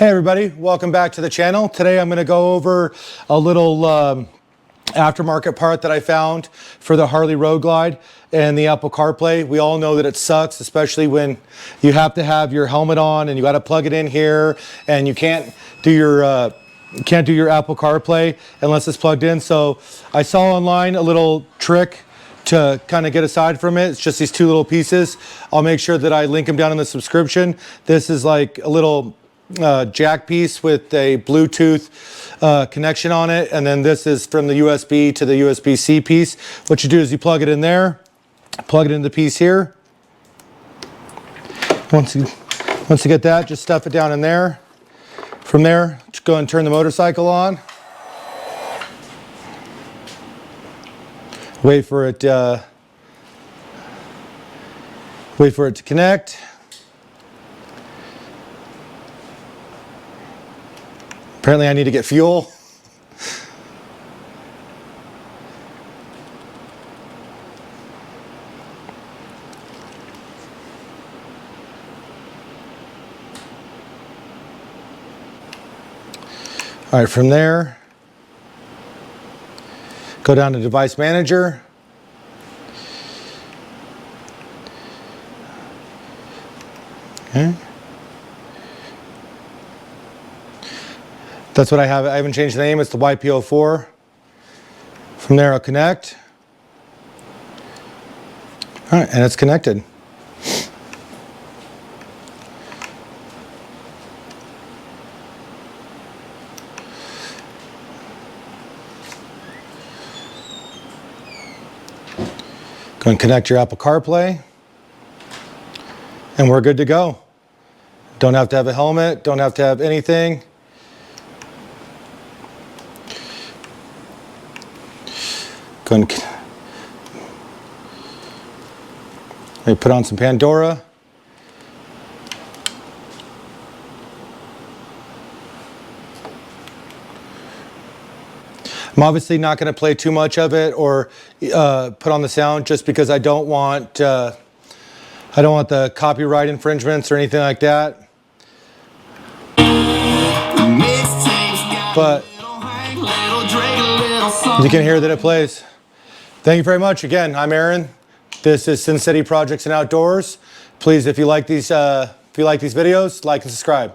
Hey everybody, welcome back to the channel. Today I'm going to go over a little aftermarket part that I found for the Harley Roadglide and the Apple CarPlay. We all know that it sucks, especially when you have to have your helmet on and you got to plug it in here and you can't do your Apple CarPlay unless it's plugged in. So I saw online a little trick to kind of get aside from it. It's just these two little pieces. I'll make sure that I link them down in the subscription. This is like a little jack piece with a Bluetooth connection on it, and then this is from the USB to the USB-C piece. What you do is you plug it in there, plug it in the piece here. Once you get that, just stuff it down in there. From there, just go and turn the motorcycle on. Wait for it to connect. Apparently I need to get fuel. All right, from there, go down to Device Manager. Okay. That's what I have. I haven't changed the name. It's the YP04. From there, I'll connect. All right, and it's connected. Go and connect your Apple CarPlay, and we're good to go. Don't have to have a helmet. Don't have to have anything. Go and put on some Pandora. I'm obviously not going to play too much of it or put on the sound, just because I don't want the copyright infringements or anything like that. But you can hear that it plays. Thank you very much. Again, I'm Aaron. This is Sin City Projects and Outdoors. Please, if you like these videos, like and subscribe.